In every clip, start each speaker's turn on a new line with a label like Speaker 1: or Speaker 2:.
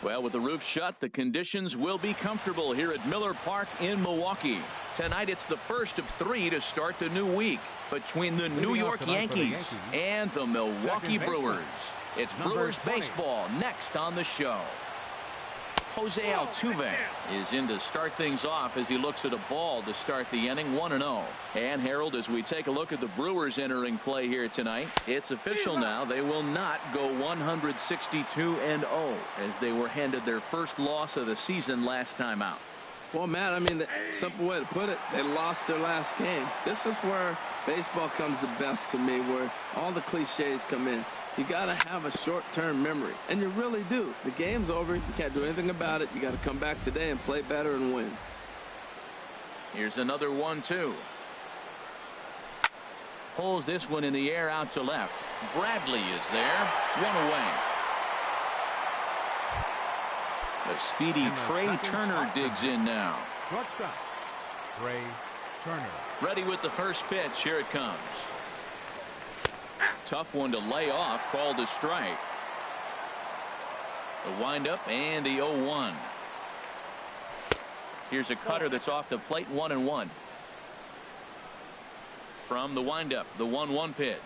Speaker 1: Well, with the roof shut, the conditions will be comfortable here at Miller Park in Milwaukee. Tonight, it's the first of 3 to start the new week between the New York Yankees and the Milwaukee Brewers. It's Brewers baseball next on the show. Jose Altuve is in to start things off as he looks at a ball to start the inning, 1-0. And Harold, as we take a look at the Brewers entering play here tonight, it's official now. They will not go 162-0 as they were handed their first loss of the season last time out.
Speaker 2: Well, Matt, I mean, the simple way to put it, they lost their last game. This is where baseball comes the best to me, where all the cliches come in. You got to have a short-term memory, and you really do. The game's over. You can't do anything about it. You got to come back today and play better and win.
Speaker 1: Here's another 1-2. Pulls this one in the air out to left. Bradley is there. 1 away. The speedy Trey Turner digs in now.
Speaker 3: Shortstop, Trey Turner.
Speaker 1: Ready with the first pitch. Here it comes. Tough one to lay off, called a strike. The windup and the 0-1. Here's a cutter that's off the plate, 1-1. From the windup, the 1-1 pitch.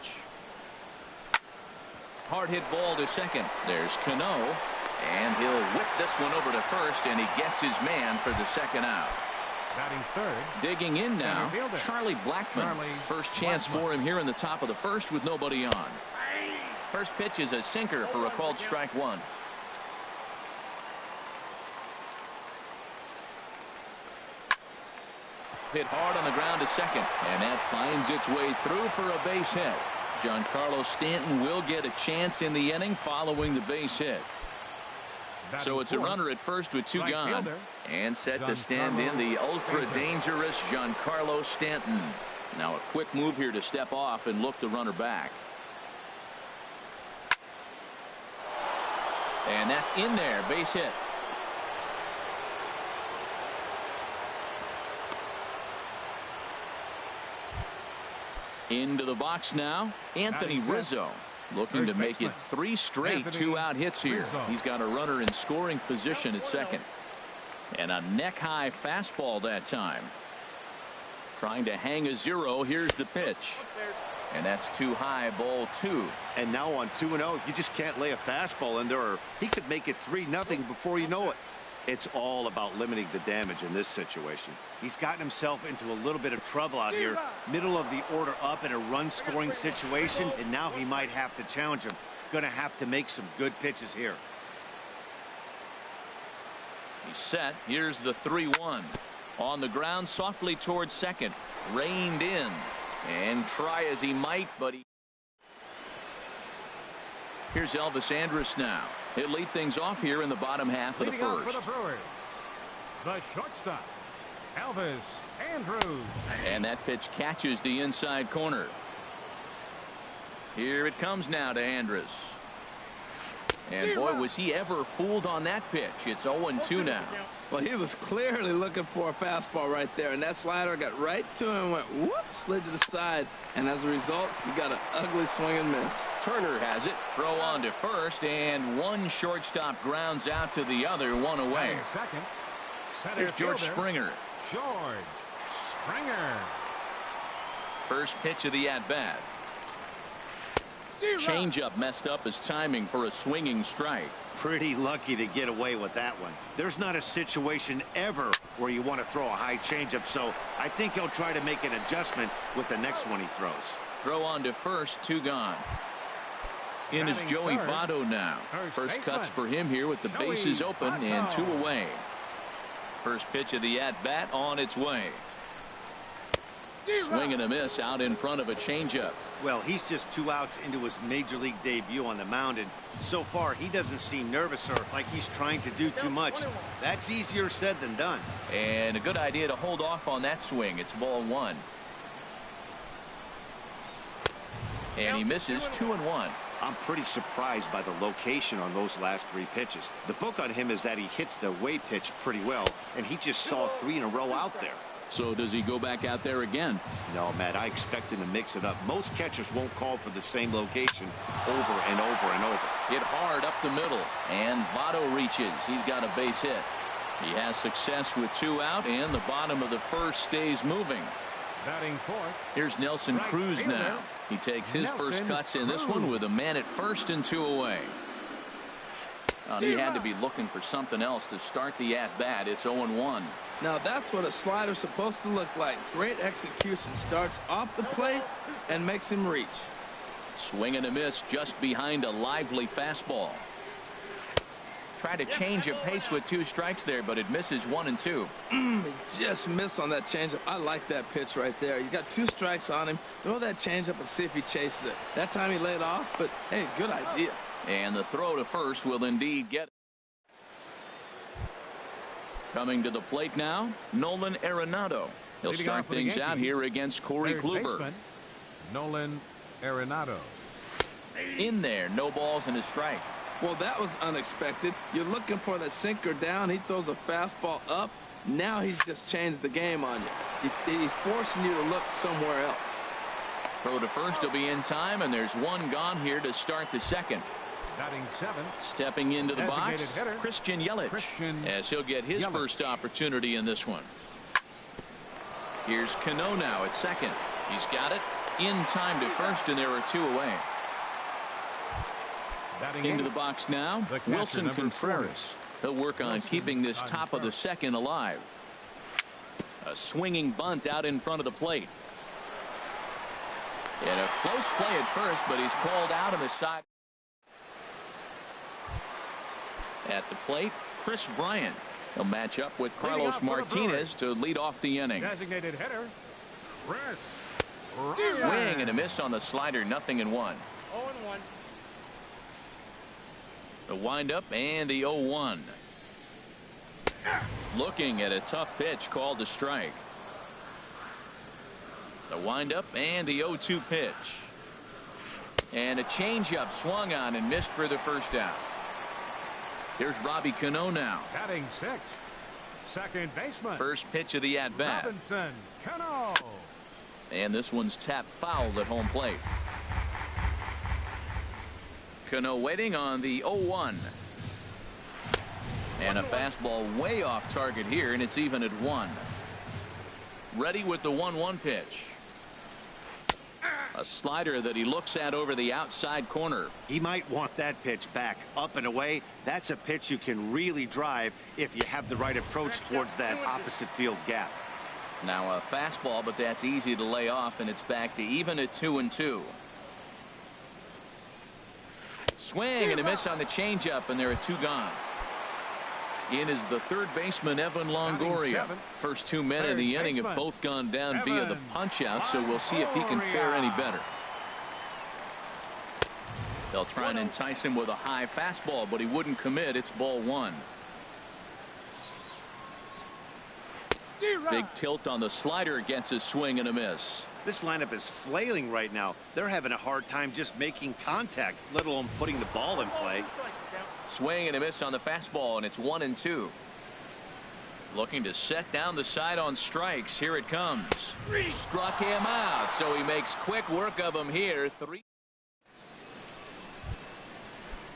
Speaker 1: Hard hit ball to second. There's Cano, and he'll whip this one over to first, and he gets his man for the second out.
Speaker 3: Batting third.
Speaker 1: Digging in now, Charlie Blackmon. First chance for him here in the top of the first with nobody on. First pitch is a sinker for a called strike 1. Hit hard on the ground to second, and that finds its way through for a base hit. Giancarlo Stanton will get a chance in the inning following the base hit. So it's a runner at first with 2 gone. And set to stand in the ultra-dangerous Giancarlo Stanton. Now a quick move here to step off and look the runner back. And that's in there. Base hit. Into the box now, Anthony Rizzo. Looking to make it 3 straight 2-out hits here. He's got a runner in scoring position at second. And a neck-high fastball that time. Trying to hang a 0. Here's the pitch. And that's too high, ball 2.
Speaker 4: And now on 2-0, you just can't lay a fastball in there, or he could make it 3-0 before you know it. It's all about limiting the damage in this situation. He's gotten himself into a little bit of trouble out here. Middle of the order up in a run-scoring situation, and now he might have to challenge him. Going to have to make some good pitches here.
Speaker 1: He's set. Here's the 3-1. On the ground, softly towards second. Reined in. And try as he might, but he... Here's Elvis Andrus now. He'll lead things off here in the bottom half of the first.
Speaker 3: For the Brewers, the shortstop, Elvis Andrus.
Speaker 1: And that pitch catches the inside corner. Here it comes now to Andrus. And boy, was he ever fooled on that pitch. It's 0-2 now.
Speaker 2: Well, he was clearly looking for a fastball right there, and that slider got right to him and went whoop, slid to the side, and as a result, you got an ugly swing and miss.
Speaker 1: Turner has it. Throw on to first, and one shortstop grounds out to the other, 1 away. Here's George Springer.
Speaker 3: George Springer.
Speaker 1: First pitch of the at-bat. Changeup messed up his timing for a swinging strike.
Speaker 4: Pretty lucky to get away with that one. There's not a situation ever where you want to throw a high changeup, so I think he'll try to make an adjustment with the next one he throws.
Speaker 1: Throw on to first, 2 gone. In is Joey Votto now. First cuts for him here with the bases open and 2 away. First pitch of the at-bat on its way. Swing and a miss out in front of a changeup.
Speaker 4: Well, he's just 2 outs into his major league debut on the mound, and so far he doesn't seem nervous or like he's trying to do too much. That's easier said than done.
Speaker 1: And a good idea to hold off on that swing. It's ball 1. And he misses 2-1.
Speaker 4: I'm pretty surprised by the location on those last 3 pitches. The book on him is that he hits the away pitch pretty well, and he just saw 3 in a row out there.
Speaker 1: So does he go back out there again?
Speaker 4: No, Matt, I expect him to mix it up. Most catchers won't call for the same location over and over and over.
Speaker 1: Hit hard up the middle, and Votto reaches. He's got a base hit. He has success with 2 out, and the bottom of the first stays moving.
Speaker 3: Batting fourth.
Speaker 1: Here's Nelson
Speaker 3: Right
Speaker 1: Cruz
Speaker 3: fielder,
Speaker 1: now. He takes his first
Speaker 3: Nelson
Speaker 1: cuts in this
Speaker 3: Cruz.
Speaker 1: one with a man at first and 2 away. He had to be looking for something else to start the at-bat. It's 0-1.
Speaker 2: Now that's what a slider's supposed to look like. Great execution. Starts off the plate and makes him reach.
Speaker 1: Swing and a miss just behind a lively fastball. Tried to change of pace with 2 strikes there, but it misses 1 and 2.
Speaker 2: He just missed on that changeup. I like that pitch right there. You got 2 strikes on him. Throw that changeup and see if he chases it. That time he laid off, but hey, good idea.
Speaker 1: And the throw to first will indeed get. Coming to the plate now, Nolan Arenado. He'll
Speaker 3: Leading
Speaker 1: start
Speaker 3: off for the
Speaker 1: things out
Speaker 3: Yankees,
Speaker 1: here against Corey
Speaker 3: third
Speaker 1: Kluber.
Speaker 3: baseman, Nolan Arenado.
Speaker 1: In there, no balls and a strike.
Speaker 2: Well, that was unexpected. You're looking for that sinker down. He throws a fastball up. Now he's just changed the game on you. He's forcing you to look somewhere else.
Speaker 1: Throw to first will be in time, and there's 1 gone here to start the second.
Speaker 3: Batting seventh.
Speaker 1: Stepping into the
Speaker 3: Designated
Speaker 1: box,
Speaker 3: hitter,
Speaker 1: Christian Yelich,
Speaker 3: Christian
Speaker 1: as he'll get his
Speaker 3: Yelich.
Speaker 1: first opportunity in this one. Here's Cano now at second. He's got it in time to first, and there are 2 away.
Speaker 3: Batting
Speaker 1: Into the
Speaker 3: eighth.
Speaker 1: box now,
Speaker 3: The catcher,
Speaker 1: Wilson
Speaker 3: number
Speaker 1: Contreras. He'll work on
Speaker 3: Wilson
Speaker 1: keeping this
Speaker 3: on
Speaker 1: top of the
Speaker 3: first.
Speaker 1: second alive. A swinging bunt out in front of the plate. And a close play at first, but he's called out on the side. At the plate, Chris Bryant. He'll match up with
Speaker 3: Leading
Speaker 1: Carlos
Speaker 3: off for the
Speaker 1: Martinez to lead off the inning.
Speaker 3: Designated hitter, Chris
Speaker 1: Swing
Speaker 3: Bryant.
Speaker 1: and a miss on the slider, 0-1.
Speaker 3: 0-1.
Speaker 1: The windup and the 0-1. Looking at a tough pitch called a strike. The windup and the 0-2 pitch. And a changeup swung on and missed for the first out. Here's Robbie Cano now.
Speaker 3: Batting sixth. Second baseman.
Speaker 1: First pitch of the at-bat.
Speaker 3: Robinson Cano.
Speaker 1: And this one's tapped foul at home plate. Cano waiting on the 0-1. And a fastball way off target here, and it's even at 1. Ready with the 1-1 pitch. A slider that he looks at over the outside corner.
Speaker 4: He might want that pitch back up and away. That's a pitch you can really drive if you have the right approach towards that opposite field gap.
Speaker 1: Now a fastball, but that's easy to lay off, and it's back to even at 2-2. Swing and a miss on the changeup, and there are 2 gone. In is the third baseman, Evan Longoria. First 2 men in the inning have both gone down via the punch out, so we'll see if he can fare any better. They'll try and entice him with a high fastball, but he wouldn't commit. It's ball 1. Big tilt on the slider, gets a swing and a miss.
Speaker 4: This lineup is flailing right now. They're having a hard time just making contact, let alone putting the ball in play.
Speaker 1: Swing and a miss on the fastball, and it's 1-2. Looking to set down the side on strikes. Here it comes. Struck him out, so he makes quick work of him here. 3.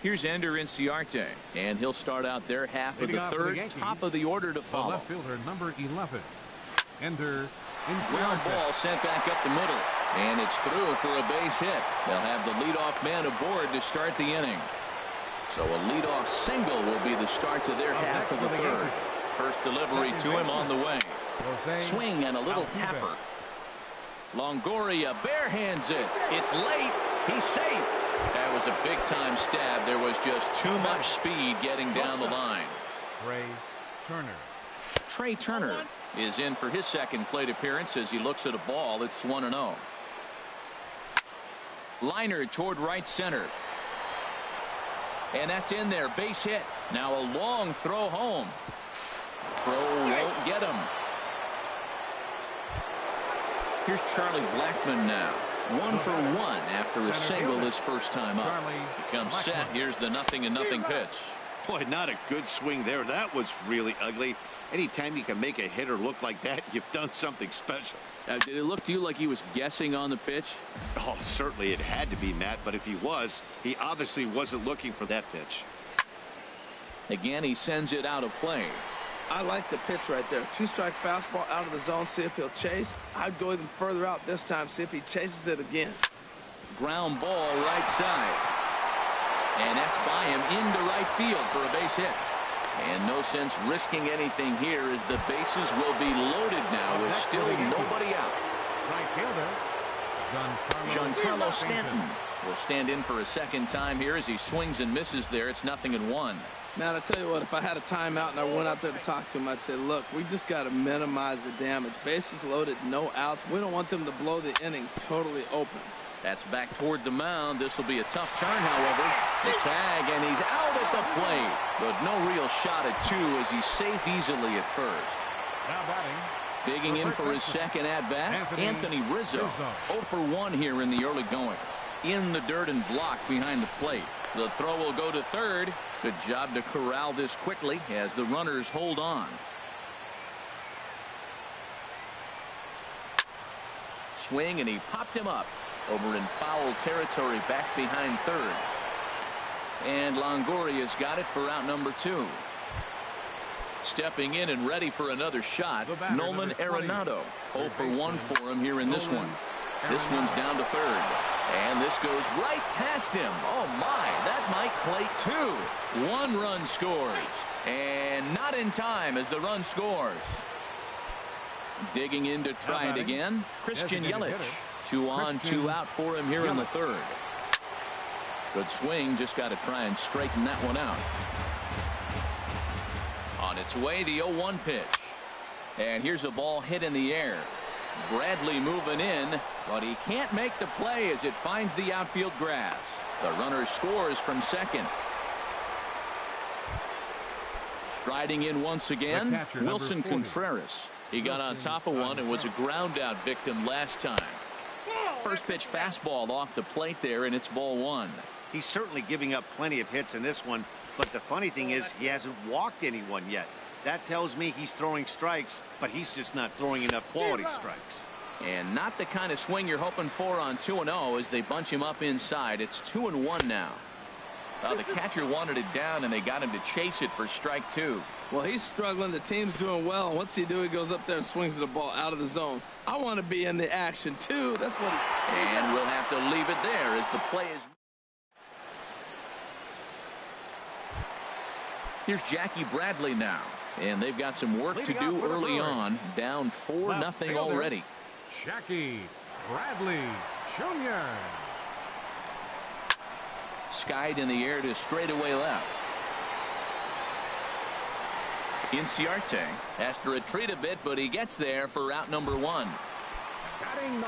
Speaker 1: Here's Ender Inciarte, and he'll start out their half of
Speaker 3: Leading
Speaker 1: the
Speaker 3: off for the
Speaker 1: third.
Speaker 3: Yankees,
Speaker 1: Top of the order to
Speaker 3: The
Speaker 1: follow.
Speaker 3: left fielder, number 11. Ender
Speaker 1: Ground
Speaker 3: Inciarte.
Speaker 1: ball sent back up the middle, and it's through for a base hit. They'll have the leadoff man aboard to start the inning. So a leadoff single will be the start to their half of the third. First delivery to him on the way.
Speaker 3: Jose
Speaker 1: Swing and a little
Speaker 3: Altuve.
Speaker 1: tapper. Longoria barehands it. It's late. He's safe. That was a big-time stab. There was just too much speed getting down the line.
Speaker 3: Trey Turner.
Speaker 1: Trey Turner is in for his second plate appearance as he looks at a ball. It's 1-0. Liner toward right center. And that's in there. Base hit. Now a long throw home. Throw won't get him. Here's Charlie Blackmon now. 1 for 1 after a single his first time up. He comes set. Here's the 0-0 pitch.
Speaker 4: Boy, not a good swing there. That was really ugly. Anytime you can make a hitter look like that, you've done something special.
Speaker 1: Did it look to you like he was guessing on the pitch?
Speaker 4: Oh, certainly it had to be, Matt, but if he was, he obviously wasn't looking for that pitch.
Speaker 1: Again, he sends it out of play.
Speaker 2: I like the pitch right there. 2-strike fastball out of the zone, see if he'll chase. I'd go even further out this time, see if he chases it again.
Speaker 1: Ground ball right side. And that's by him into right field for a base hit. And no sense risking anything here as the bases will be loaded now with still nobody out.
Speaker 3: Right fielder,
Speaker 1: Giancarlo Stanton will stand in for a second time here as he swings and misses there. It's 0-1.
Speaker 2: Man, I tell you what, if I had a timeout and I went out there to talk to him, I'd say, look, we just got to minimize the damage. Bases loaded, no outs. We don't want them to blow the inning totally open.
Speaker 1: That's back toward the mound. This will be a tough turn, however. The tag, and he's out at the plate. But no real shot at two as he's safe easily at first.
Speaker 3: now batting.
Speaker 1: Digging in for his second at-bat, Anthony Rizzo. 0 for 1 here in the early going. In the dirt and blocked behind the plate. The throw will go to third. Good job to corral this quickly as the runners hold on. Swing, and he popped him up over in foul territory back behind third. And Longoria's got it for out number 2. Stepping in and ready for another shot, Nolan Arenado. 0 for 1 for him here in this one. This one's down to third. And this goes right past him. Oh, my. That might plate 2. 1 run scores. And not in time as the run scores. Digging in to try it again. Christian Yelich. 2 on, 2 out for him here in the third. Good swing. Just got to try and straighten that one out. On its way, the 0-1 pitch. And here's a ball hit in the air. Bradley moving in, but he can't make the play as it finds the outfield grass. The runner scores from second. Striding in once again, Wilson Contreras. He got on top of one and was a ground out victim last time. First pitch fastball off the plate there, and it's ball 1.
Speaker 4: He's certainly giving up plenty of hits in this one, but the funny thing is he hasn't walked anyone yet. That tells me he's throwing strikes, but he's just not throwing enough quality strikes.
Speaker 1: And not the kind of swing you're hoping for on 2-0 as they bunch him up inside. It's 2-1 now. Well, the catcher wanted it down, and they got him to chase it for strike 2.
Speaker 2: Well, he's struggling. The team's doing well. And what's he do? He goes up there and swings the ball out of the zone. I want to be in the action, too. That's what he...
Speaker 1: And we'll have to leave it there as the play is... Here's Jackie Bradley now. And they've got some work to do early on. Down 4-0 already.
Speaker 3: Jackie Bradley Jr.
Speaker 1: Skied in the air to straightaway left. Inciarte has to retreat a bit, but he gets there for out number 1.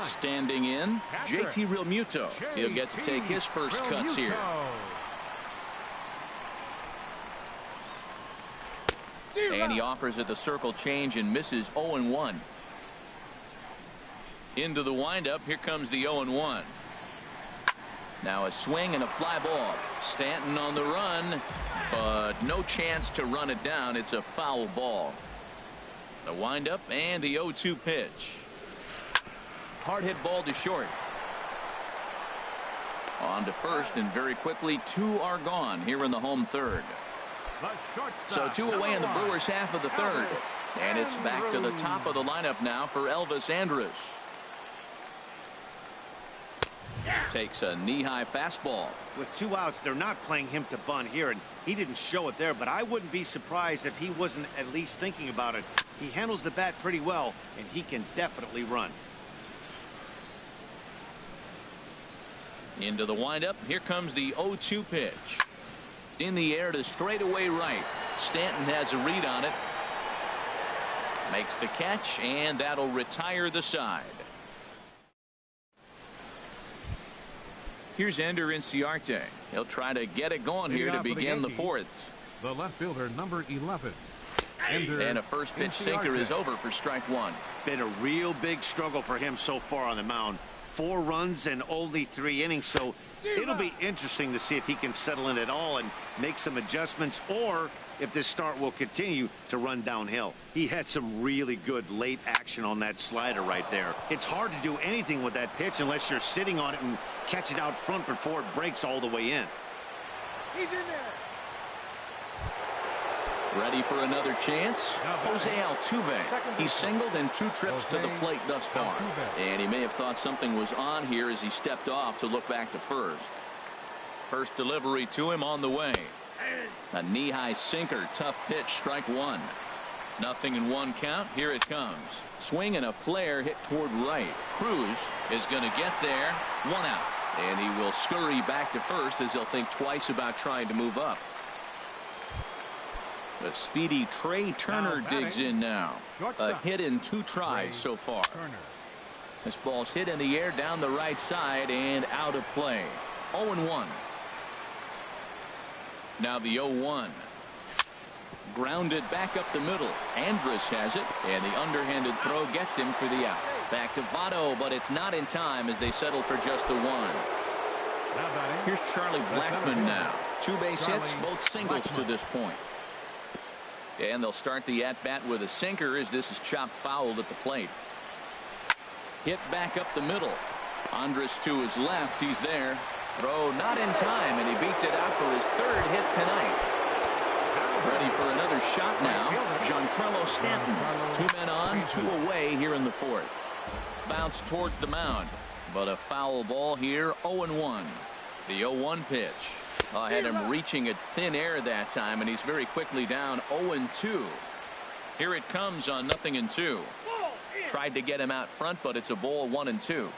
Speaker 1: Standing in, JT Realmuto. He'll get to take his first cuts here. And he offers it the circle change and misses 0-1. Into the windup. Here comes the 0-1. Now a swing and a fly ball. Stanton on the run, but no chance to run it down. It's a foul ball. The windup and the 0-2 pitch. Hard hit ball to short. On to first, and very quickly 2 are gone here in the home third. So 2 away in the Brewers half of the third. And it's back to the top of the lineup now for Elvis Andrus. Takes a knee-high fastball.
Speaker 4: With 2 outs, they're not playing him to bunt here, and he didn't show it there, but I wouldn't be surprised if he wasn't at least thinking about it. He handles the bat pretty well, and he can definitely run.
Speaker 1: Into the windup. Here comes the 0-2 pitch. In the air to straightaway right. Stanton has a read on it. Makes the catch, and that'll retire the side. Here's Ender Inciarte. He'll try to get it going here to begin the 4th.
Speaker 3: The left fielder, number 11.
Speaker 1: And a first pitch sinker is over for strike 1.
Speaker 4: Been a real big struggle for him so far on the mound. 4 runs and only 3 innings, so it'll be interesting to see if he can settle in at all and make some adjustments, or if this start will continue to run downhill. He had some really good late action on that slider right there. It's hard to do anything with that pitch unless you're sitting on it and catch it out front before it breaks all the way in.
Speaker 5: He's in there.
Speaker 1: Ready for another chance? Jose Altuve. He's singled in 2 trips to the plate thus far. And he may have thought something was on here as he stepped off to look back to first. First delivery to him on the way. A knee-high sinker. Tough pitch. Strike 1. 0-1 count. Here it comes. Swing and a flare hit toward right. Cruz is going to get there. 1 out. And he will scurry back to first as he'll think twice about trying to move up. The speedy Trey Turner digs in now. A hit in 2 tries so far. This ball's hit in the air down the right side and out of play. 0-1. Now the 0-1. Grounded back up the middle. Andrus has it, and the underhanded throw gets him for the out. Back to Votto, but it's not in time as they settle for just the 1. Here's Charlie Blackmon now. 2 base hits, both singles to this point. And they'll start the at-bat with a sinker as this is chopped foul at the plate. Hit back up the middle. Andrus to his left. He's there. Throw not in time, and he beats it out for his 3rd hit tonight. Ready for another shot now. Giancarlo Stanton. 2 men on, 2 away here in the 4th. Bounce towards the mound, but a foul ball here. 0-1. The 0-1 pitch. Had him reaching at thin air that time, and he's very quickly down 0-2. Here it comes on 0-2. Tried to get him out front, but it's a ball. 1-2.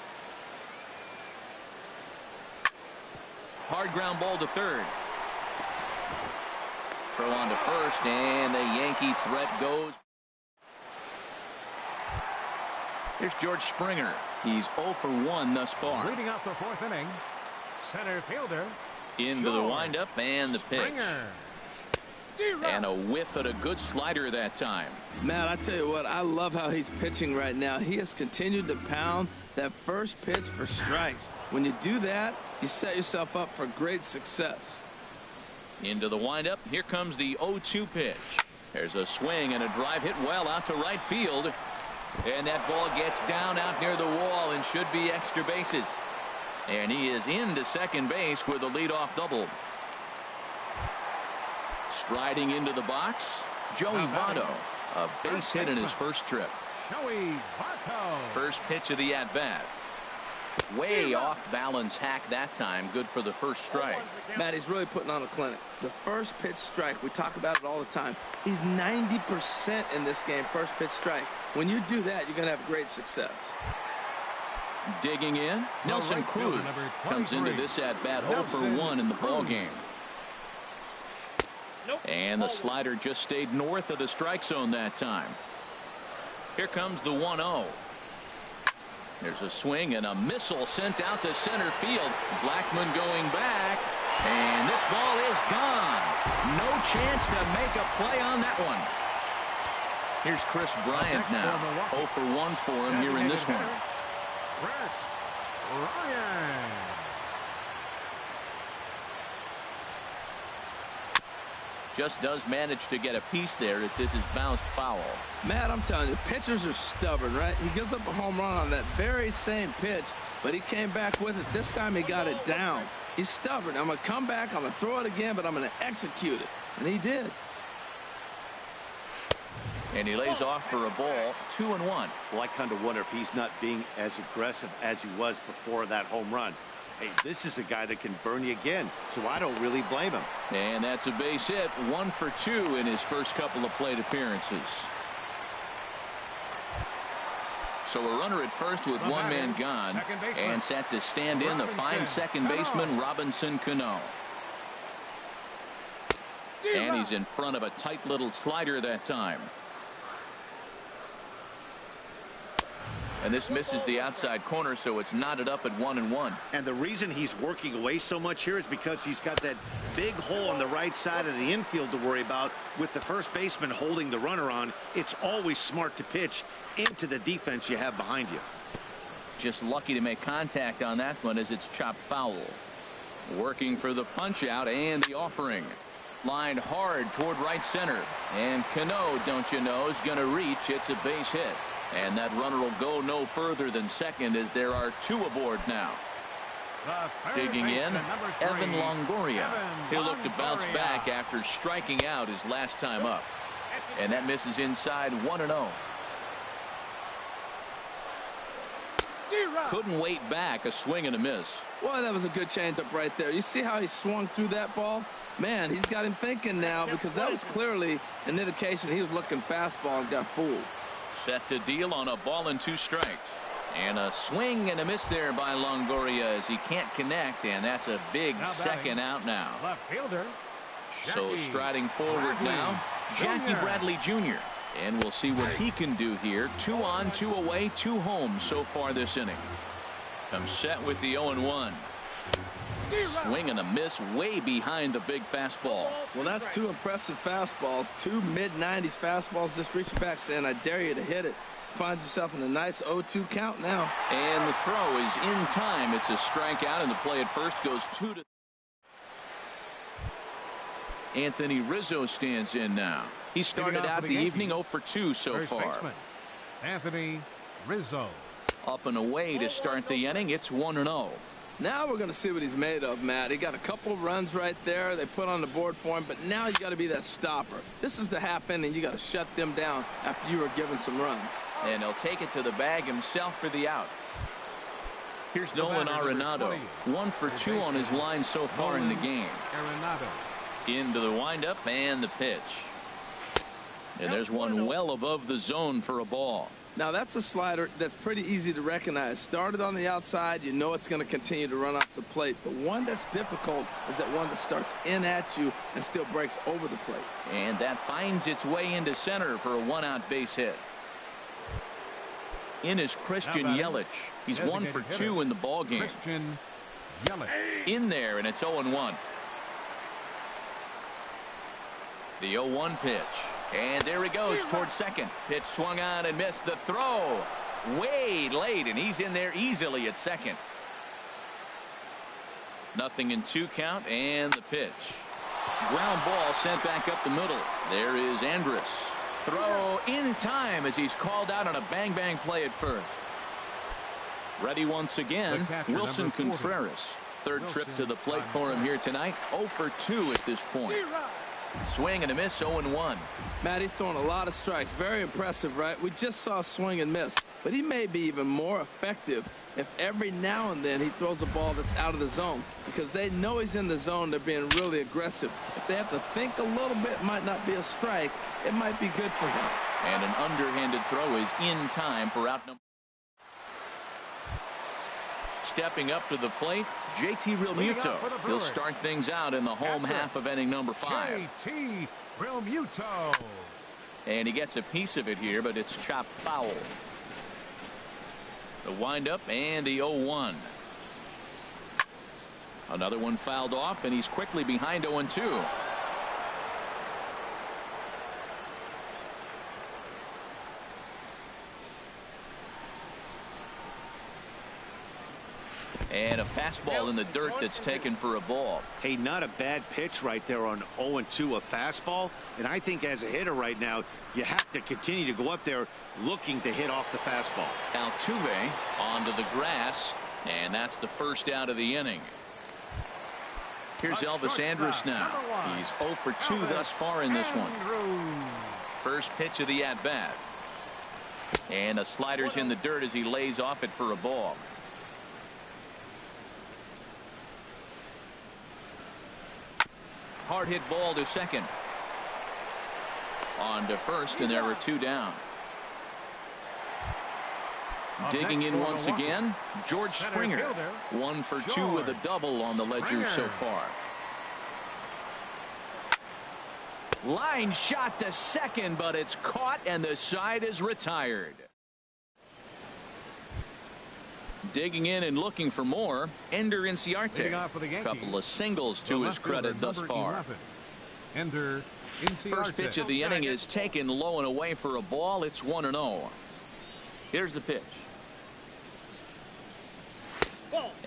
Speaker 1: Hard ground ball to third. Throw on to first, and the Yankee threat goes. Here's George Springer. He's 0 for 1 thus far.
Speaker 3: Leading off the 4th inning, center fielder.
Speaker 1: Into the windup and the pitch.
Speaker 3: Springer.
Speaker 1: And a whiff at a good slider that time.
Speaker 2: Matt, I tell you what, I love how he's pitching right now. He has continued to pound that first pitch for strikes. When you do that, you set yourself up for great success.
Speaker 1: Into the windup. Here comes the 0-2 pitch. There's a swing and a drive hit well out to right field. And that ball gets down out near the wall and should be extra bases. And he is into second base with a leadoff double. Striding into the box, Joey Votto. A base hit in his first trip.
Speaker 3: Joey Votto.
Speaker 1: First pitch of the at-bat. Way off balance hack that time. Good for the first strike.
Speaker 2: Matt, he's really putting on a clinic. The first pitch strike, we talk about it all the time. He's 90% in this game, first pitch strike. When you do that, you're going to have great success.
Speaker 1: Digging in, Nelson Cruz comes into this at-bat 0 for 1 in the ball game. And the slider just stayed north of the strike zone that time. Here comes the 1-0. There's a swing and a missile sent out to center field. Blackmon going back, and this ball is gone. No chance to make a play on that one. Here's Chris Bryant now. 0 for 1 for him here in this one.
Speaker 3: Chris Bryant.
Speaker 1: Just does manage to get a piece there as this is bounced foul.
Speaker 2: Matt, I'm telling you, pitchers are stubborn, right? He gives up a home run on that very same pitch, but he came back with it. This time he got it down. He's stubborn. I'm going to come back, I'm going to throw it again, but I'm going to execute it. And he did.
Speaker 1: And he lays off for a ball. 2-1.
Speaker 4: Well, I kind of wonder if he's not being as aggressive as he was before that home run. Hey, this is a guy that can burn you again, so I don't really blame him.
Speaker 1: And that's a base hit. 1 for 2 in his first couple of plate appearances. So a runner at first with 1 man gone, and set to stand in the fine second baseman Robinson Cano. And he's in front of a tight little slider that time. And this misses the outside corner, so it's knotted up at 1-1.
Speaker 4: And the reason he's working away so much here is because he's got that big hole on the right side of the infield to worry about. With the first baseman holding the runner on, it's always smart to pitch into the defense you have behind you.
Speaker 1: Just lucky to make contact on that one as it's chopped foul. Working for the punch out and the offering. Lined hard toward right center. And Cano, don't you know, is going to reach. It's a base hit. And that runner will go no further than second as there are two aboard now. Digging in, Evan Longoria. He'll look to bounce back after striking out his last time up. And that misses inside 1-0. Couldn't wait back. A swing and a miss.
Speaker 2: Well, that was a good changeup right there. You see how he swung through that ball? Man, he's got him thinking now, because that was clearly an indication he was looking fastball and got fooled.
Speaker 1: Set to deal on a ball and 2 strikes. And a swing and a miss there by Longoria as he can't connect, and that's a big second out now.
Speaker 3: Left fielder.
Speaker 1: So striding forward now, Jackie Bradley Jr. And we'll see what he can do here. 2 on, 2 away, 2 home so far this inning. Comes set with the 0-1. Swing and a miss way behind the big fastball.
Speaker 2: Well, that's 2 impressive fastballs. 2 mid-90s fastballs just reaching back saying, I dare you to hit it. Finds himself in a nice 0-2 count now.
Speaker 1: And the throw is in time. It's a strikeout, and the play at first goes 2 to. Anthony Rizzo stands in now. He started out the evening 0 for 2 so far.
Speaker 3: Anthony Rizzo.
Speaker 1: Up and away to start the inning. It's 1-0.
Speaker 2: Now we're going to see what he's made of, Matt. He got a couple runs right there. They put on the board for him, but now you got to be that stopper. This is the half inning. You got to shut them down after you were given some runs.
Speaker 1: And he'll take it to the bag himself for the out. Here's Nolan Arenado. 1 for 2 on his line so far in the game. Into the windup and the pitch. And there's one well above the zone for a ball.
Speaker 2: Now that's a slider that's pretty easy to recognize. Started on the outside, you know it's going to continue to run off the plate. But one that's difficult is that one that starts in at you and still breaks over the plate.
Speaker 1: And that finds its way into center for a 1-out base hit. In is Christian Yelich. He's 1 for 2 in the ball game.
Speaker 3: Christian Yelich.
Speaker 1: In there, and it's 0-1. The 0-1 pitch. And there he goes towards second. Pitch swung on and missed. The throw way late, and he's in there easily at second. 0-2 count, and the pitch. Ground ball sent back up the middle. There is Andrus. Throw in time as he's called out on a bang-bang play at first. Ready once again, Wilson Contreras. Third trip to the plate for him here tonight. 0 for 2 at this point. Swing and a miss, 0-1.
Speaker 2: Matt, he's throwing a lot of strikes. Very impressive, right? We just saw swing and miss. But he may be even more effective if every now and then he throws a ball that's out of the zone. Because they know he's in the zone. They're being really aggressive. If they have to think a little bit, it might not be a strike. It might be good for him.
Speaker 1: And an underhanded throw is in time for out number. Stepping up to the plate, JT Realmuto. He'll start things out in the home half of inning number 5.
Speaker 3: JT Realmuto.
Speaker 1: And he gets a piece of it here, but it's chopped foul. The windup and the 0-1. Another one fouled off, and he's quickly behind 0-2. And a fastball in the dirt that's taken for a ball.
Speaker 4: Hey, not a bad pitch right there on 0-2, a fastball. And I think as a hitter right now, you have to continue to go up there looking to hit off the fastball.
Speaker 1: Altuve onto the grass, and that's the first out of the inning. Here's Elvis Andrus now. He's 0 for 2 thus far in this one. First pitch of the at-bat. And the slider's in the dirt as he lays off it for a ball. Hard hit ball to second. On to first, and there are 2 down. Digging in once again, George Springer. 1 for 2 with a double on the ledger so far. Line shot to second, but it's caught, and the side is retired. Digging in and looking for more, Ender Inciarte. Couple of singles to his credit thus far.
Speaker 3: Ender Inciarte.
Speaker 1: First pitch of the inning is taken low and away for a ball. It's 1-0. Here's the pitch.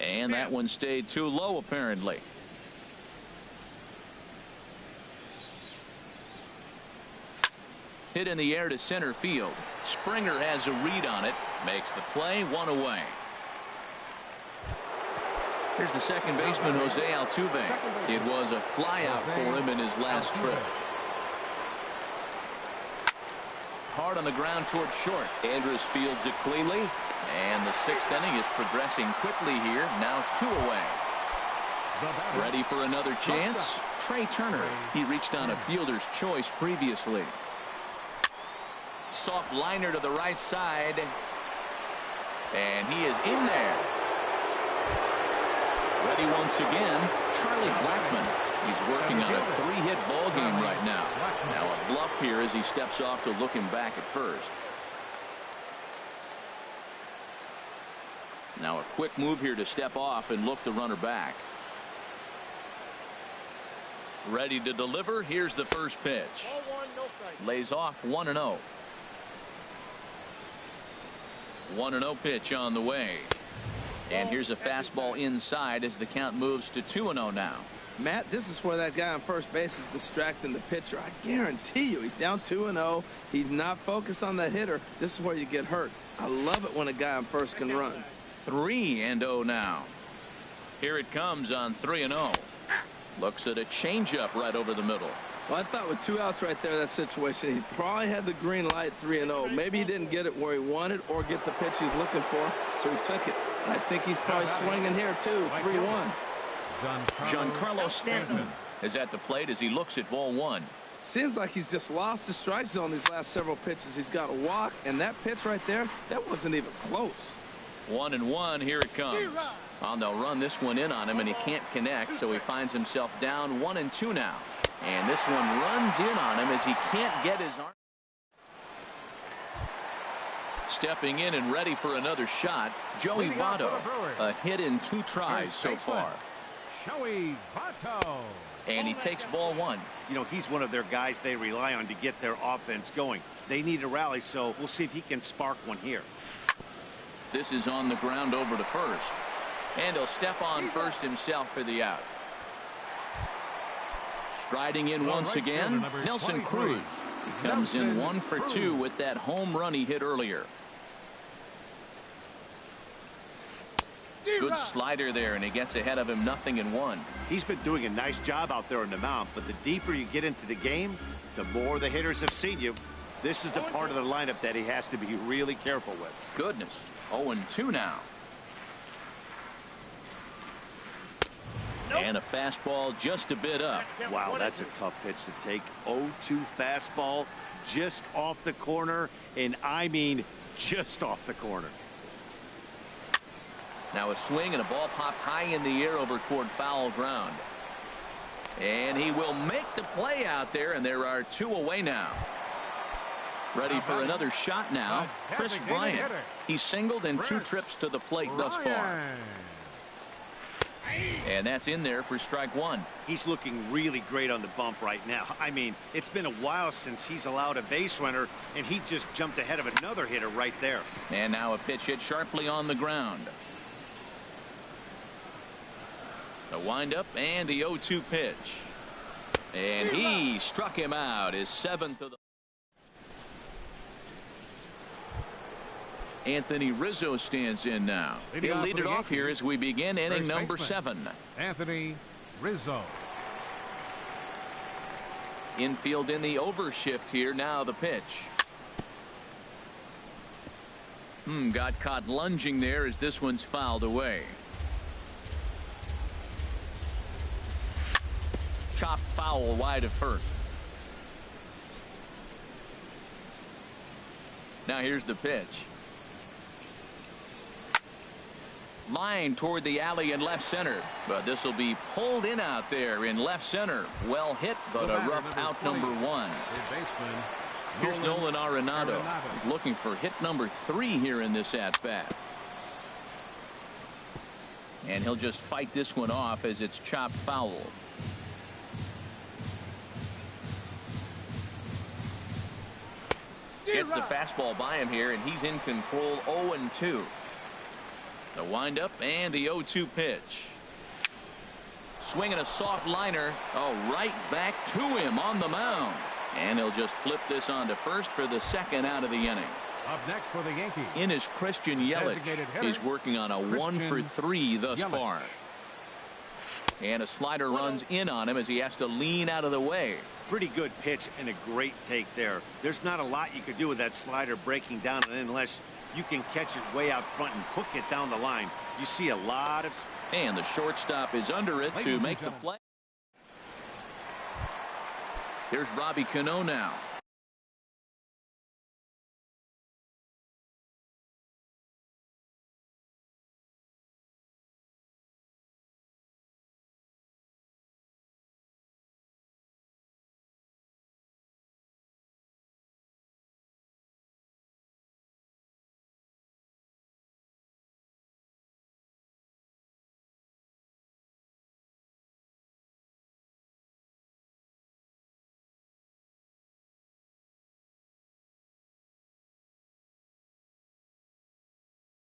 Speaker 1: And that one stayed too low, apparently. Hit in the air to center field. Springer has a read on it. Makes the play, 1 away. Here's the second baseman, Jose Altuve. It was a flyout for him in his last trip. Hard on the ground toward short. Andrus fields it cleanly. And the 6th inning is progressing quickly here. Now 2 away. Ready for another chance? Trey Turner. He reached on a fielder's choice previously. Soft liner to the right side. And he is in there. Ready once again, Charlie Blackmon. He's working on a 3-hit ball game right now. Now a bluff here as he steps off to look him back at first. Now a quick move here to step off and look the runner back. Ready to deliver. Here's the first pitch. Lays off 1-0. 1-0 pitch on the way. And here's a fastball inside as the count moves to 2-0 now.
Speaker 2: Matt, this is where that guy on first base is distracting the pitcher. I guarantee you he's down 2-0. He's not focused on the hitter. This is where you get hurt. I love it when a guy on first can run.
Speaker 1: 3-0 now. Here it comes on 3-0. Looks at a changeup right over the middle.
Speaker 2: Well, I thought with 2 outs right there, that situation, he probably had the green light 3-0. Maybe he didn't get it where he wanted or get the pitch he's looking for, so he took it. I think he's probably swinging here, too. 3-1.
Speaker 1: Giancarlo Stanton is at the plate as he looks at ball 1.
Speaker 2: Seems like he's just lost the strike zone these last several pitches. He's got a walk, and that pitch right there, that wasn't even close.
Speaker 1: 1-1. Here it comes. They'll run this one in on him, and he can't connect, so he finds himself down 1-2 now. And this one runs in on him as he can't get his arm. Stepping in and ready for another shot, Joey Votto. A hit in 2 tries so far.
Speaker 3: Joey Votto.
Speaker 1: And he takes ball 1.
Speaker 4: You know, he's one of their guys they rely on to get their offense going. They need a rally, so we'll see if he can spark one here.
Speaker 1: This is on the ground over to first. And he'll step on first himself for the out. Striding in once again, Nelson Cruz. He comes in 1 for 2 with that home run he hit earlier. Good slider there, and he gets ahead of him 0-1.
Speaker 4: He's been doing a nice job out there on the mound, but the deeper you get into the game, the more the hitters have seen you. This is the part of the lineup that he has to be really careful with.
Speaker 1: Goodness. 0-2 now. And a fastball just a bit up.
Speaker 4: Wow, that's a tough pitch to take. 0-2 fastball just off the corner, and I mean just off the corner.
Speaker 1: Now a swing and a ball popped high in the air over toward foul ground. And he will make the play out there, and there are 2 away now. Ready for another shot now, Chris Bryant. He's singled in 2 trips to the plate thus far. And that's in there for strike 1.
Speaker 4: He's looking really great on the bump right now. I mean, it's been a while since he's allowed a base runner, and he just jumped ahead of another hitter right there.
Speaker 1: And now a pitch hit sharply on the ground. The windup and the 0-2 pitch. And he struck him out, his 7th of the. Anthony Rizzo stands in now. He'll lead it off here as we begin inning number 7.
Speaker 3: Anthony Rizzo.
Speaker 1: Infield in the overshift here. Now the pitch. Got caught lunging there as this one's fouled away. Chopped foul wide of first. Now here's the pitch. Line toward the alley in left center, but this will be pulled in out there in left center. Well hit, but a rough out number 1. Here's Nolan Arenado. He's looking for hit number 3 here in this at bat. And he'll just fight this one off as it's chopped foul. Gets the fastball by him here, and he's in control. 0-2. The windup and the 0-2 pitch. Swinging a soft liner. Oh, right back to him on the mound. And he'll just flip this on to first for the second out of the inning.
Speaker 3: Up next for the Yankees.
Speaker 1: In is Christian Yelich. He's working on a 1-for-3 thus far. And a slider runs in on him as he has to lean out of the way.
Speaker 4: Pretty good pitch and a great take there. There's not a lot you could do with that slider breaking down unless you can catch it way out front and hook it down the line. You see a lot of...
Speaker 1: And the shortstop is under it to make the play. Here's Robbie Cano now.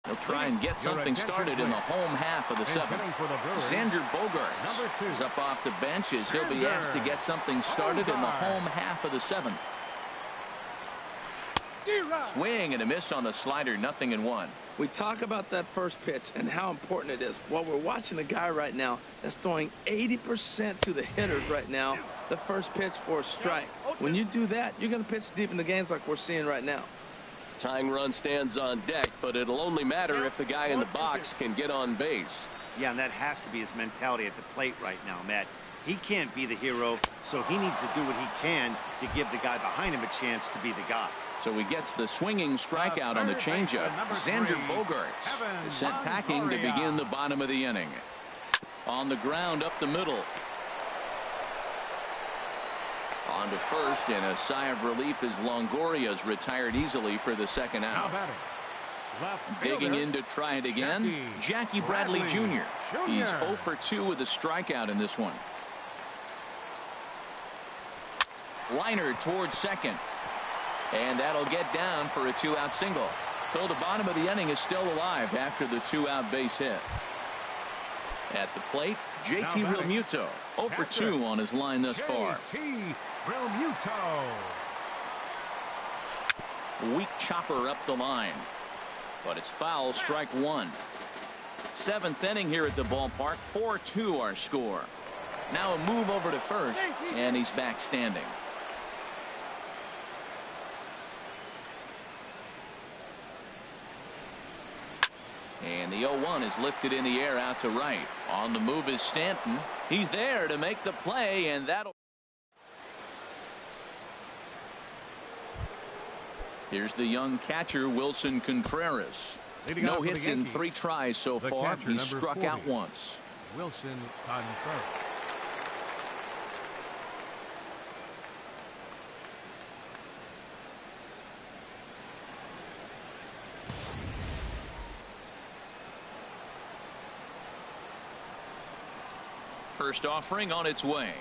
Speaker 1: They'll try and get something started in the home half of the seventh. Xander Bogaerts is up off the bench as he'll be asked to get something started in the home half of the seventh. Swing and a miss on the slider, 0-1.
Speaker 2: We talk about that first pitch and how important it is. Well, we're watching a guy right now that's throwing 80% to the hitters right now. The first pitch for a strike. When you do that, you're going to pitch deep in the games like we're seeing right now.
Speaker 6: Tying run stands on deck, but it'll only matter if the guy in the box can get on base.
Speaker 4: Yeah, and that has to be his mentality at the plate right now, Matt. He can't be the hero, so he needs to do what he can to give the guy behind him a chance to be the guy.
Speaker 1: So he gets the swinging strikeout on the changeup. Xander Bogaerts is sent packing to begin the bottom of the inning. On the ground up the middle. On to first, and a sigh of relief as Longoria's retired easily for the second out. Digging in to try it again, Jackie Bradley Jr. He's 0 for 2 with a strikeout in this one. Liner towards second. And that'll get down for a 2-out single. So the bottom of the inning is still alive after the 2-out base hit. At the plate, JT Realmuto, 0 for 2 on his line thus far.
Speaker 3: Realmuto.
Speaker 1: Weak chopper up the line. But it's foul, strike one. Seventh inning here at the ballpark, 4-2 our score. Now a move over to first, and he's back standing. And the 0-1 is lifted in the air out to right. On the move is Stanton. He's there to make the play, and that'll... Here's the young catcher, Wilson Contreras. No hits in 3 tries so far. He's struck out once.
Speaker 3: Wilson Contreras.
Speaker 1: First offering on its way.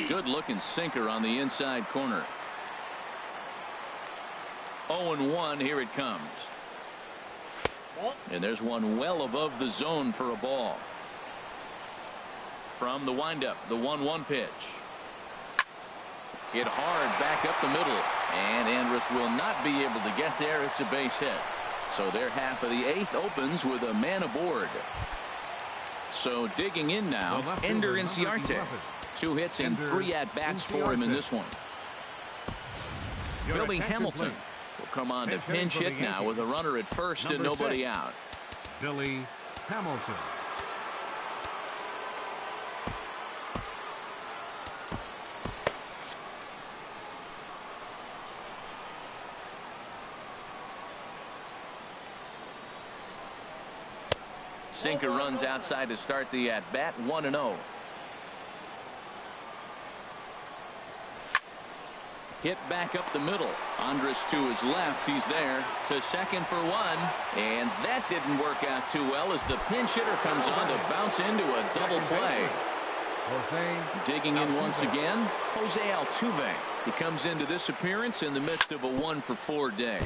Speaker 1: Good looking sinker on the inside corner. 0-1, here it comes. And there's one well above the zone for a ball. From the windup, the 1-1 pitch. Hit hard back up the middle. And Andrus will not be able to get there. It's a base hit. So their half of the 8th opens with a man aboard. So digging in now, Ender Inciarte. 2 hits and 3 at-bats for him in this one. Billy Hamilton will come on to pinch hit now with a runner at first and nobody out.
Speaker 3: Billy Hamilton.
Speaker 1: Sinker runs outside to start the at-bat, 1-0. Hit back up the middle. Andrus to his left. He's there to second for 1. And that didn't work out too well as the pinch hitter comes on to bounce into a double play. Digging in once again, Jose Altuve. He comes into this appearance in the midst of a 1-for-4 day.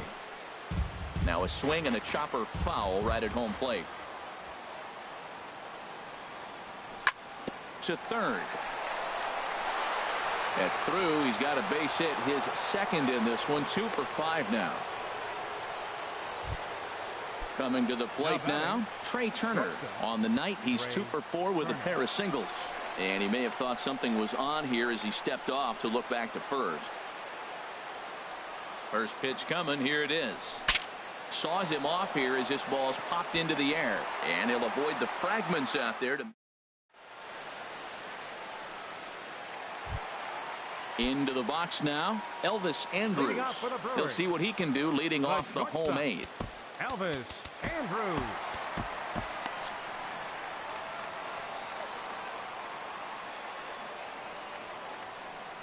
Speaker 1: Now a swing and a chopper foul right at home plate. To third. That's through. He's got a base hit, his second in this one. 2 for 5 now. Coming to the plate now, Trey Turner. On the night, he's 2 for 4 with a pair of singles. And he may have thought something was on here as he stepped off to look back to first. First pitch coming. Here it is. Saws him off here as this ball's popped into the air. And he'll avoid the fragments out there. Into the box now, Elvis Andrus. He'll see what he can do leading off the home 8th.
Speaker 3: Elvis Andrus.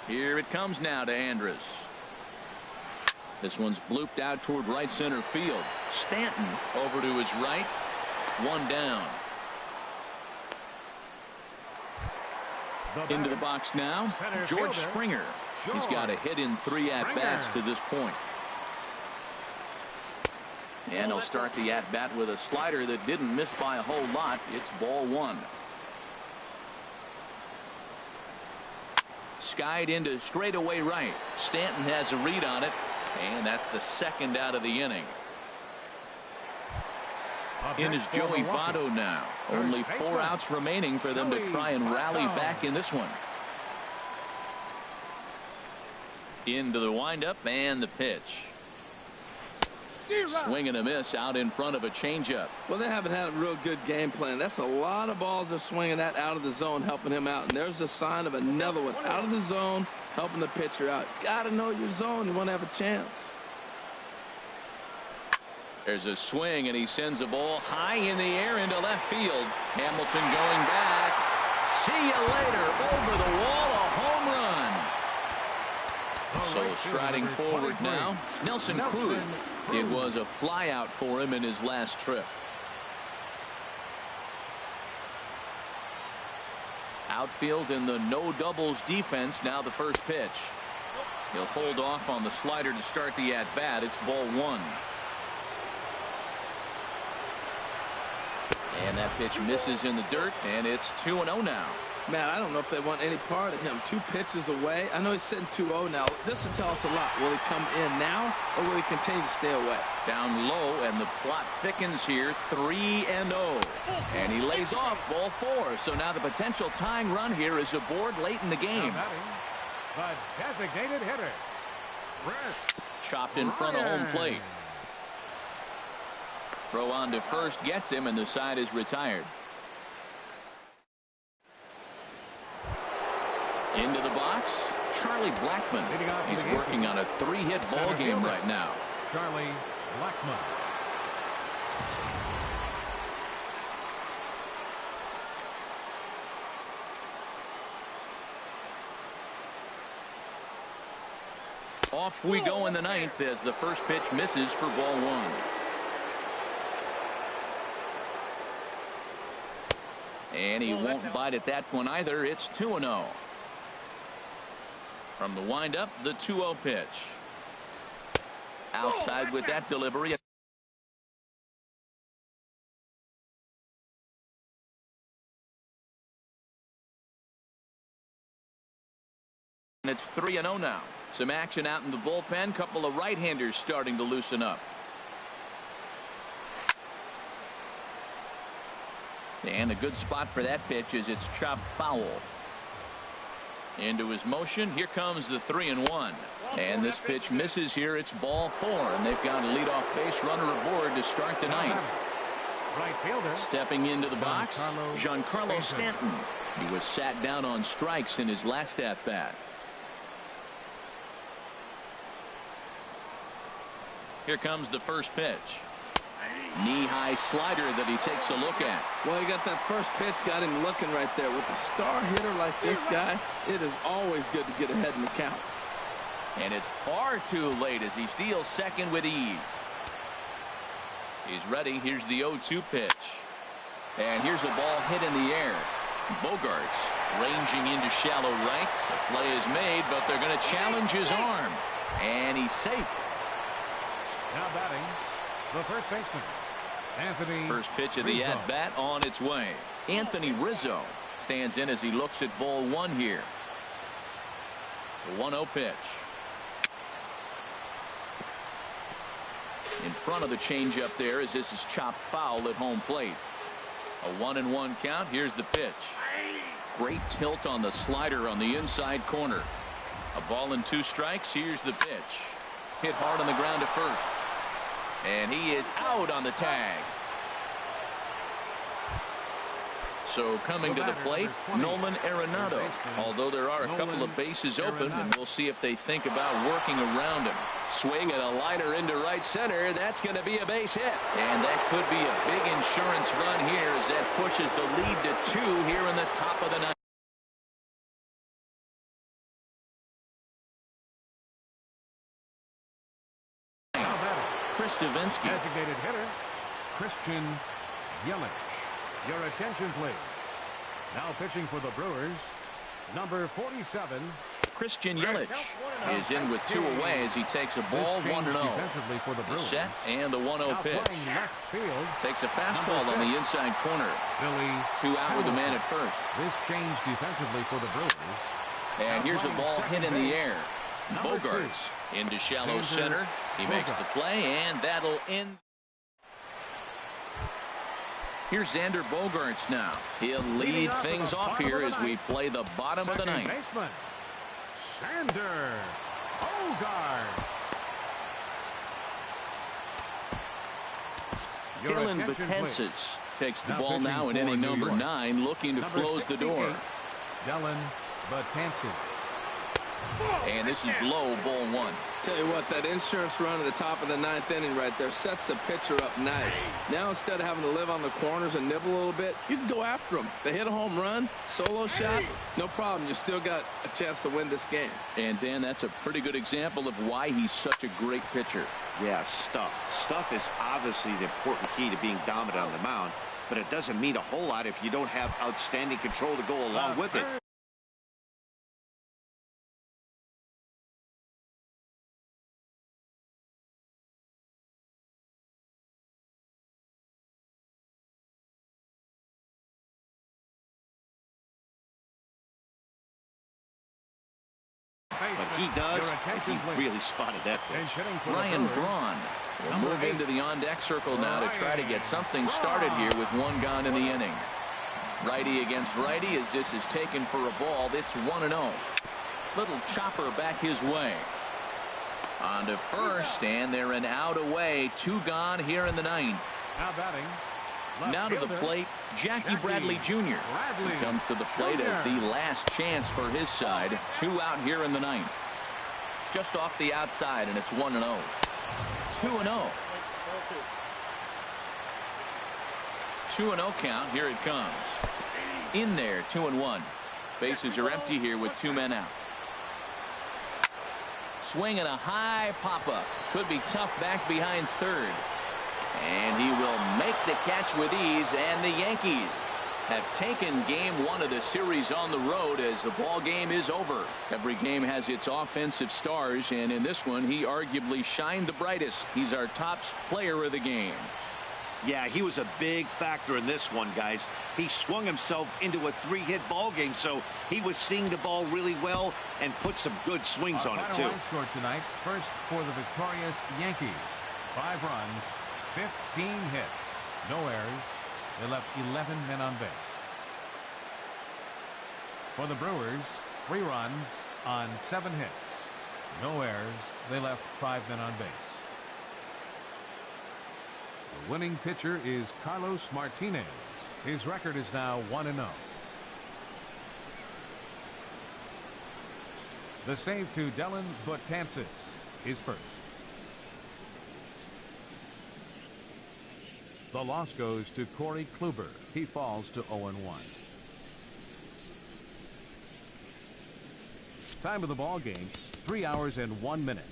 Speaker 1: Here it comes now to Andrus. This one's blooped out toward right center field. Stanton over to his right. 1 down. Into the box now, George Springer. He's got a hit in 3 at-bats to this point. And he'll start the at-bat with a slider that didn't miss by a whole lot. It's ball 1. Skied into straightaway right. Stanton has a read on it, and that's the second out of the inning. In is Joey Votto now. Only 4 outs remaining for them to try and rally back in this one. Into the windup and the pitch. Swing and a miss out in front of a changeup.
Speaker 2: Well, they haven't had a real good game plan. That's a lot of balls they're swinging at out of the zone, helping him out. And there's a sign of another one out of the zone, helping the pitcher out. Got to know your zone. You want to have a chance.
Speaker 1: There's a swing, and he sends a ball high in the air into left field. Hamilton going back. See you later. Over the wall, a home run. So striding forward now, Nelson Cruz. It was a flyout for him in his last trip. Outfield in the no doubles defense. Now the first pitch. He'll hold off on the slider to start the at bat. It's ball 1. And that pitch misses in the dirt, and it's 2-0 now.
Speaker 2: Man, I don't know if they want any part of him. 2 pitches away. I know he's sitting 2-0 now. This will tell us a lot. Will he come in now, or will he continue to stay away?
Speaker 1: Down low, and the plot thickens here. 3-0. And he lays off ball 4. So now the potential tying run here is aboard late in the game.
Speaker 3: The designated hitter.
Speaker 1: Chopped in front of home plate. Throw on to first gets him, and the side is retired. Into the box, Charlie Blackmon. He's working on a 3-hit ball game right now.
Speaker 3: Charlie Blackmon.
Speaker 1: Off we go in the 9th as the first pitch misses for ball 1. And he won't bite at that one either. It's 2-0. From the windup, the 2-0 pitch. Outside with that delivery. And it's 3-0 now. Some action out in the bullpen. Couple of right-handers starting to loosen up. And a good spot for that pitch is it's chopped foul. Into his motion. Here comes the 3-1. And this pitch misses here. It's ball 4. And they've got a leadoff base runner aboard to start the 9th.
Speaker 3: Right fielder.
Speaker 1: Stepping into the box, Giancarlo Stanton. He was sat down on strikes in his last at-bat. Here comes the first pitch. Knee-high slider that he takes a look at.
Speaker 2: Well, he got that first pitch, got him looking right there. With a star hitter like this guy, it is always good to get ahead in the count.
Speaker 1: And it's far too late as he steals second with ease. He's ready. Here's the 0-2 pitch. And here's a ball hit in the air. Bogarts ranging into shallow right. The play is made, but they're going to challenge his arm. And he's safe.
Speaker 3: Now batting, the first baseman, Anthony
Speaker 1: First pitch of the
Speaker 3: Rizzo.
Speaker 1: at-bat on its way. Anthony Rizzo stands in as he looks at ball one here. The 1-0 pitch. In front of the changeup there as this is chopped foul at home plate. A 1-1 count. Here's the pitch. Great tilt on the slider on the inside corner. A ball and 2 strikes. Here's the pitch. Hit hard on the ground to first. And he is out on the tag. So coming to the plate, Nolan Arenado. Although there are a couple of bases open, and we'll see if they think about working around him.
Speaker 6: Swing and a liner into right center. That's going to be a base hit.
Speaker 1: And that could be a big insurance run here as that pushes the lead to 2 here in the top of the ninth. Chris Davinsky.
Speaker 3: Designated hitter, Christian Yelich. Your attention, please. Now pitching for the Brewers, number 47.
Speaker 1: Christian Yelich is in with 2 away as he takes a ball 1-0.
Speaker 3: Defensively for the
Speaker 1: The
Speaker 3: Brewers.
Speaker 1: set and the 1-0
Speaker 3: Now
Speaker 1: pitch.
Speaker 3: playing left field,
Speaker 1: Takes a fastball on the inside corner.
Speaker 3: Billy
Speaker 1: 2 out with the man
Speaker 3: Hamilton.
Speaker 1: at first.
Speaker 3: This change defensively for the Brewers.
Speaker 1: And here's a ball hit in the air.
Speaker 3: Number 2.
Speaker 1: Bogarts into shallow
Speaker 3: Xander
Speaker 1: center. He makes the play, and that'll end. Here's Xander Bogarts now. He'll lead things off here as we play the bottom of the ninth.
Speaker 3: Second baseman, Xander Bogaerts. Your
Speaker 1: Dylan
Speaker 3: attention, please.
Speaker 1: Betances takes the
Speaker 3: Now
Speaker 1: ball
Speaker 3: pitching
Speaker 1: now in
Speaker 3: for
Speaker 1: inning
Speaker 3: New
Speaker 1: number
Speaker 3: York.
Speaker 1: 9, looking to
Speaker 3: Number
Speaker 1: close the door.
Speaker 3: 68, Dylan Betances.
Speaker 1: And this is low, ball 1.
Speaker 2: Tell you what, that insurance run at the top of the 9th inning right there sets the pitcher up nice. Now instead of having to live on the corners and nibble a little bit, you can go after them. They hit a home run, solo shot, no problem. You still got a chance to win this game.
Speaker 1: And Dan, that's a pretty good example of why he's such a great pitcher.
Speaker 4: Yeah, stuff. Stuff is obviously the important key to being dominant on the mound, but it doesn't mean a whole lot if you don't have outstanding control to go along with it. But he does, he really spotted that pitch.
Speaker 1: Ryan Braun will move into the on-deck circle now to try to get something started here with 1 gone in the inning. Righty against righty as this is taken for a ball. It's 1-0. Little chopper back his way. On to first, and they're an out away. 2 gone here in the 9th.
Speaker 3: Now batting.
Speaker 1: Now to the plate, Jackie Bradley Jr. He comes to the plate as the last chance for his side. 2 out here in the 9th. Just off the outside, and it's 1-0. 2-0. 2-0 count. Here it comes. In there, 2-1. Bases are empty here with 2 men out. Swing and a high pop-up. Could be tough back behind third. And he will make the catch with ease, and the Yankees have taken game 1 of the series on the road as the ball game is over. Every game has its offensive stars, and in this one he arguably shined the brightest. He's our top player of the game.
Speaker 4: Yeah, he was a big factor in this one, guys. He swung himself into a 3-hit ball game, so he was seeing the ball really well and put some good swings on it too.
Speaker 3: Final score tonight, first for the victorious Yankees. 5 runs, 15 hits, no errors. They left 11 men on base. For the Brewers, 3 runs on 7 hits, no errors. They left 5 men on base. The winning pitcher is Carlos Martinez. His record is now 1-0. The save to Dylan Betances is first. The loss goes to Corey Kluber. He falls to 0-1. Time of the ball game, 3 hours and 1 minute.